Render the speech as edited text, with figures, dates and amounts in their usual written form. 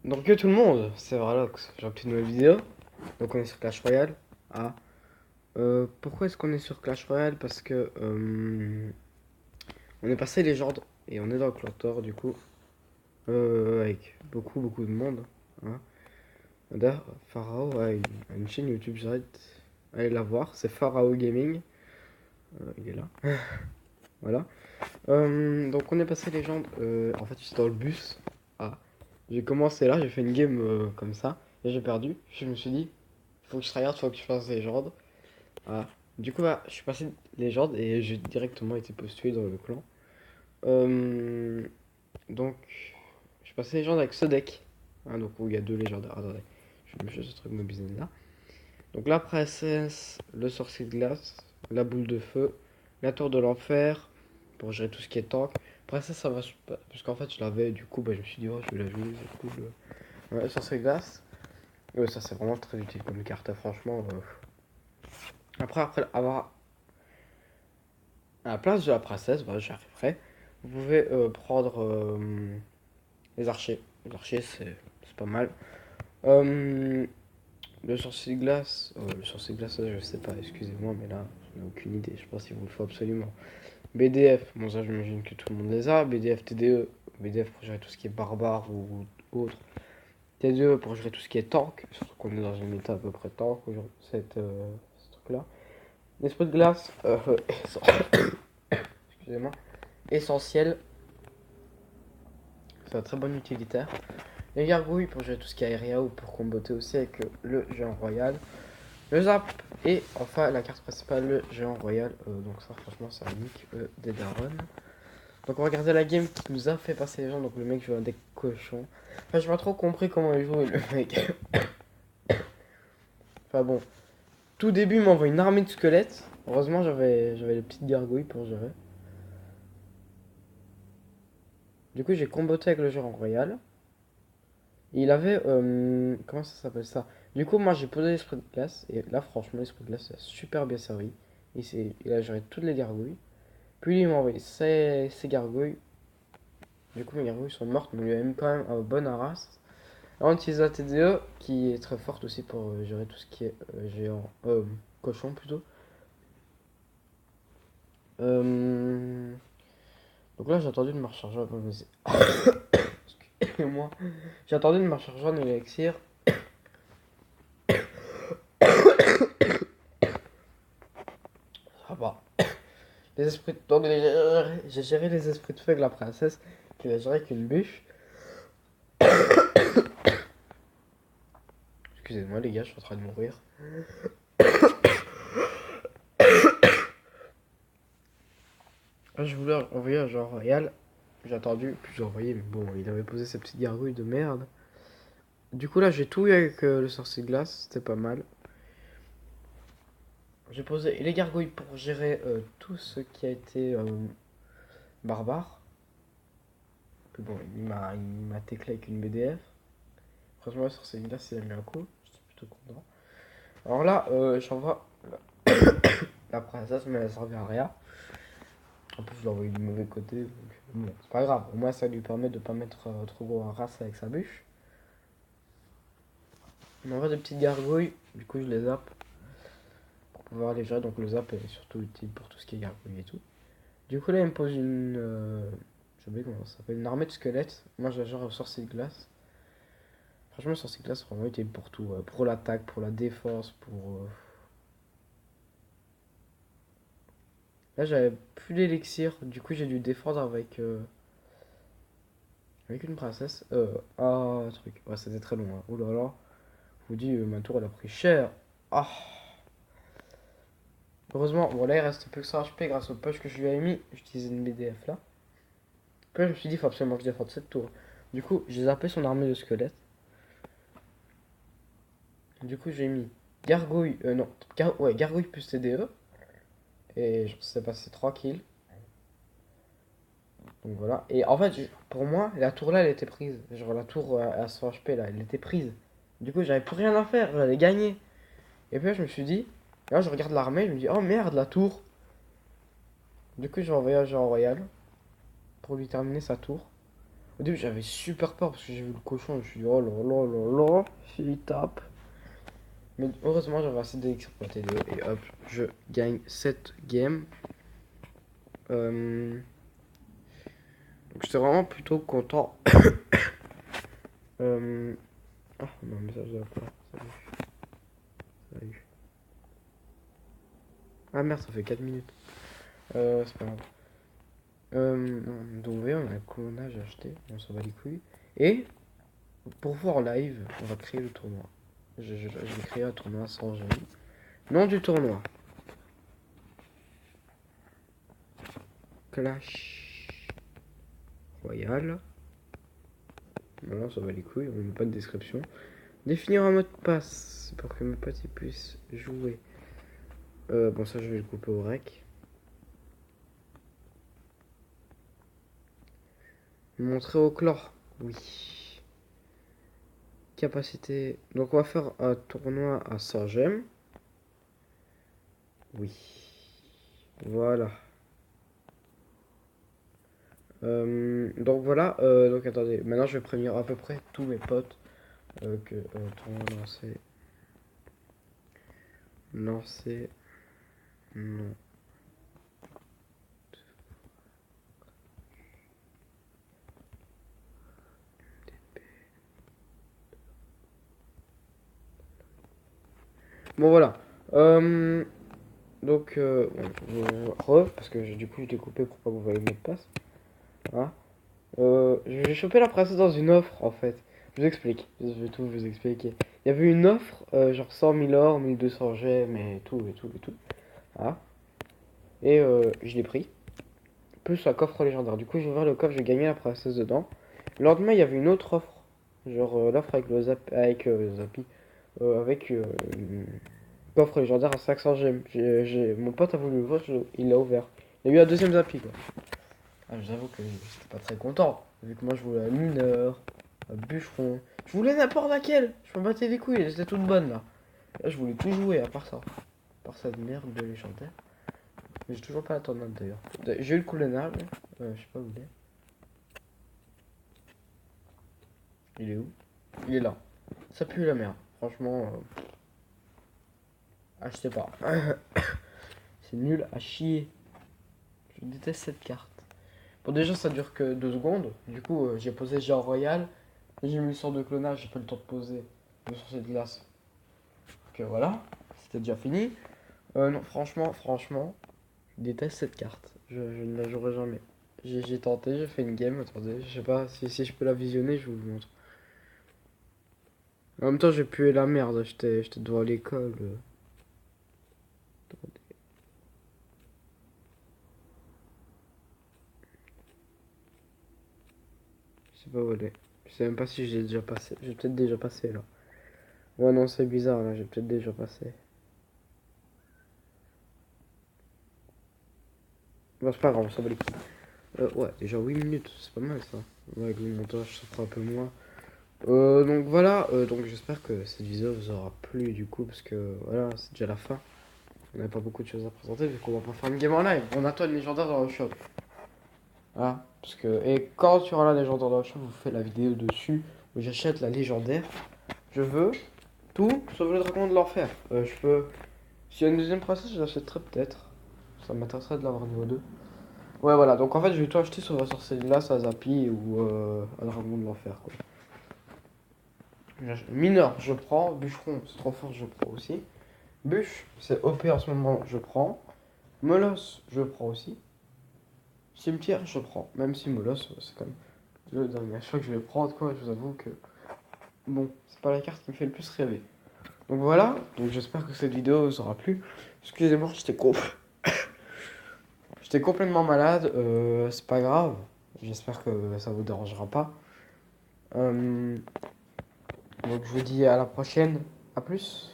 Donc tout le monde, c'est Varlox, j'ai une petite nouvelle vidéo. Donc on est sur Clash Royale. Ah. Pourquoi est-ce qu'on est sur Clash Royale? Parce que on est passé légende et on est dans le Clantor du coup. Avec beaucoup de monde. Hein. D'ailleurs, Pharaoh a une chaîne YouTube, j'arrête. Allez la voir, c'est Pharaoh Gaming. Il est là. Voilà. Donc on est passé légende. En fait j'étais dans le bus. Ah. J'ai commencé là, j'ai fait une game comme ça. Et j'ai perdu. Je me suis dit, faut que je tryhard, faut que je fasse légende. Ah. Du coup, bah, je suis passé légende et j'ai directement été postulé dans le clan. Euh, donc, je suis passé légende avec ce deck. Hein, donc, où il y a deux légendaires. Attendez, je vais me changer ce truc mobile là. Donc, la princesse, le sorcier de glace, la boule de feu, la tour de l'enfer, pour gérer tout ce qui est tank. Princesse, ça va. Parce qu'en fait, je l'avais, du coup, bah, je me suis dit, oh, je vais la jouer, c'est cool. Ouais, le sorcier de glace. Ça, c'est vraiment très utile comme carte, franchement. Après avoir à la place de la princesse, voilà, j'y arriverai. Vous pouvez prendre les archers. Les archers, c'est pas mal. Euh, le sorcier de glace. Le sorcier de glace, je sais pas, excusez-moi, mais là, je n'ai aucune idée. Je sais pas s'il vous le faut absolument. BDF, bon, ça, j'imagine que tout le monde les a. BDF, TDE. BDF pour gérer tout ce qui est barbare ou autre. TDE pour gérer tout ce qui est tank. Surtout qu'on est dans une méta à peu près tank aujourd'hui, ce truc-là. L'esprit de glace, excusez-moi, essentiel. C'est un très bon utilitaire. Les gargouilles pour gérer tout ce qui est aérien ou pour comboter aussi avec le géant royal. Le zap et enfin la carte principale, le géant royal. Donc ça franchement c'est un nick des darons. Donc on va regarder la game qui nous a fait passer les gens. Donc le mec joue un deck cochon. Enfin j'ai pas trop compris comment il joue le mec. Enfin bon. Tout début il m'envoie une armée de squelettes. Heureusement j'avais les petites gargouilles pour gérer. Du coup j'ai comboté avec le géant royal. Et il avait. Comment ça s'appelle ça? Du coup, moi j'ai posé l'esprit de glace. Et là, franchement, l'esprit de glace a super bien servi. Il a géré toutes les gargouilles. Puis il m'a envoyé ses gargouilles. Du coup, mes gargouilles sont mortes. Mais il a mis quand même un bon arras. On utilise la TDE qui est très forte aussi pour gérer tout ce qui est géant. Cochon plutôt. Euh, donc là, j'ai attendu de me recharger. Excusez-moi. J'ai attendu de me recharger en élixir. Ça va. Les esprits de... Donc j'ai géré les esprits de feu avec la princesse qui va gérer avec une bûche. Excusez-moi les gars, je suis en train de mourir. Là, je voulais envoyer un genre royal. J'ai attendu, puis j'ai envoyé, mais bon, il avait posé sa petite gargouille de merde. Du coup là, j'ai tout eu avec le sorcier de glace, c'était pas mal. J'ai posé les gargouilles pour gérer tout ce qui a été barbare. Puis bon, il m'a teclé avec une BDF. Franchement, le sorcier de glace, il a mis un coup. J'étais plutôt content. Alors là, j'envoie la princesse, mais elle servait à rien. En plus, je l'ai envoyé du mauvais côté. Donc, bon, c'est pas grave. Au moins, ça lui permet de pas mettre trop gros en race avec sa bûche. On envoie des petites gargouilles. Du coup, je les zappe pour pouvoir les gérer. Donc, le zap est surtout utile pour tout ce qui est gargouille et tout. Du coup, là, il me pose une. Je sais pas comment ça s'appelle. Une armée de squelettes. Moi, je la gère au sorcier de glace. Franchement, le sorcier de glace, c'est vraiment utile pour tout. Pour l'attaque, pour la défense, pour. Là, j'avais plus d'élixir. Du coup, j'ai dû défendre avec une princesse. Un truc. Ouais, c'était très long. Hein. Oh là là. Je vous dis, ma tour, elle a pris cher. Ah. Heureusement, bon là, il reste plus que 100 HP grâce au push que je lui ai mis. J'utilisais une BDF là. Puis là, je me suis dit, il faut absolument que je défende cette tour. Du coup, j'ai zappé son armée de squelettes. Du coup, j'ai mis gargouille. Non. Ouais, gargouille plus TDE. Et je sais pas, c'est 3 kills. Donc voilà. Et en fait, pour moi, la tour là, elle était prise. Genre la tour à 100 HP là, elle était prise. Du coup, j'avais plus rien à faire. J'allais gagner. Et puis là, je me suis dit. Là, je regarde l'armée. Je me dis, oh merde, la tour. Du coup, j'ai envoyé un géant royal pour lui terminer sa tour. Au début, j'avais super peur parce que j'ai vu le cochon. Je me suis dit, oh là là là là, s'il tape. Mais heureusement, j'avais assez d'élixir pour la TDO. Et hop, je gagne cette game. Donc, j'étais vraiment plutôt content. Ah, non, message de la part. Salut. Salut. Ah merde, ça fait 4 minutes. C'est pas grave. Donc, vous voyez, on a un clonage acheté. On s'en bat les couilles. Et pour voir en live, on va créer le tournoi. Je vais créer un tournoi sans jamais. Nom du tournoi. Clash Royale. Voilà, ça va les couilles, on met pas de description. Définir un mot de passe pour que mes potes puissent jouer. Bon, ça, je vais le couper au rec. Montrer au chlore. Oui. Capacité. Donc, on va faire un tournoi à 100 gemmes. Oui. Voilà. Donc voilà, donc attendez, maintenant je vais prévenir à peu près tous mes potes que tournoi lancé. Lancé. Non. Bon voilà. Donc, parce que du coup, je l'ai coupé pour pas que vous voyez le mot de passe. Hein. J'ai chopé la princesse dans une offre en fait. Je vous explique. Je vais tout vous expliquer. Il y avait une offre, genre 100 000 or, 1200 gemmes et tout, et tout, et tout. Hein. Et je l'ai pris. Plus un coffre légendaire. Du coup, j'ai ouvert le coffre, j'ai gagné la princesse dedans. Le lendemain, il y avait une autre offre. Genre l'offre avec le zap, avec Zappy. Avec une coffre légendaire à 500 gemmes. Mon pote a voulu l'ouvrir, il l'a ouvert. Il y a eu un deuxième Zappy quoi. Ah, j'avoue que j'étais pas très content. Vu que moi je voulais un mineur, un bûcheron. Je voulais n'importe laquelle. Je me battais les couilles, elles étaient toutes bonnes là. Là, je voulais tout jouer à part ça. À part cette merde de légendaire. Mais j'ai toujours pas la tornade d'ailleurs. J'ai eu le coulonnage. Je sais pas où il est. Il est où? Il est là. Ça pue la merde. Franchement, achetez pas. C'est nul à chier. Je déteste cette carte. Bon, déjà, ça dure que 2 secondes. Du coup, j'ai posé Géant Royal. J'ai mis le sort de clonage. J'ai pas le temps de poser le sorcier de glace. Donc voilà. C'était déjà fini. Non, franchement, je déteste cette carte. Je ne la jouerai jamais. J'ai tenté, j'ai fait une game. Attendez, je sais pas si je peux la visionner, je vous le montre. En même temps, j'ai pué la merde. J'étais devant l'école. Attendez. Je sais pas où elle est. Je sais même pas si j'ai déjà passé. J'ai peut-être déjà passé là. Ouais, non, c'est bizarre là. J'ai peut-être déjà passé. Bon, c'est pas grave, ça va les couilles. Ouais, déjà 8 minutes, c'est pas mal ça. Ouais, avec le montage, ça fera un peu moins. Donc voilà, donc j'espère que cette vidéo vous aura plu du coup, parce que voilà, c'est déjà la fin. On n'a pas beaucoup de choses à présenter vu qu'on va pas faire une game en live. On attend une légendaire dans le shop. Voilà, parce que, et quand tu auras la légendaire dans le shop, je vous fais la vidéo dessus où j'achète la légendaire. Je veux tout sauf le dragon de l'enfer. Je peux. S'il y a une deuxième princesse, je l'achèterai peut-être. Ça m'intéresserait de l'avoir niveau 2. Ouais, voilà, donc en fait, je vais tout acheter sur la sorcellerie, ça Zappy ou un dragon de l'enfer quoi. Mineur, je prends. Bûcheron, c'est trop fort, je prends aussi. Bûche, c'est OP en ce moment, je prends. Molosse, je prends aussi. Cimetière, je prends. Même si Molosse, c'est quand même le dernier achat que je vais prendre, quoi. Je vous avoue que. Bon, c'est pas la carte qui me fait le plus rêver. Donc voilà, donc j'espère que cette vidéo vous aura plu. Excusez-moi, j'étais complètement malade. C'est pas grave. J'espère que ça vous dérangera pas. Donc je vous dis à la prochaine. À plus.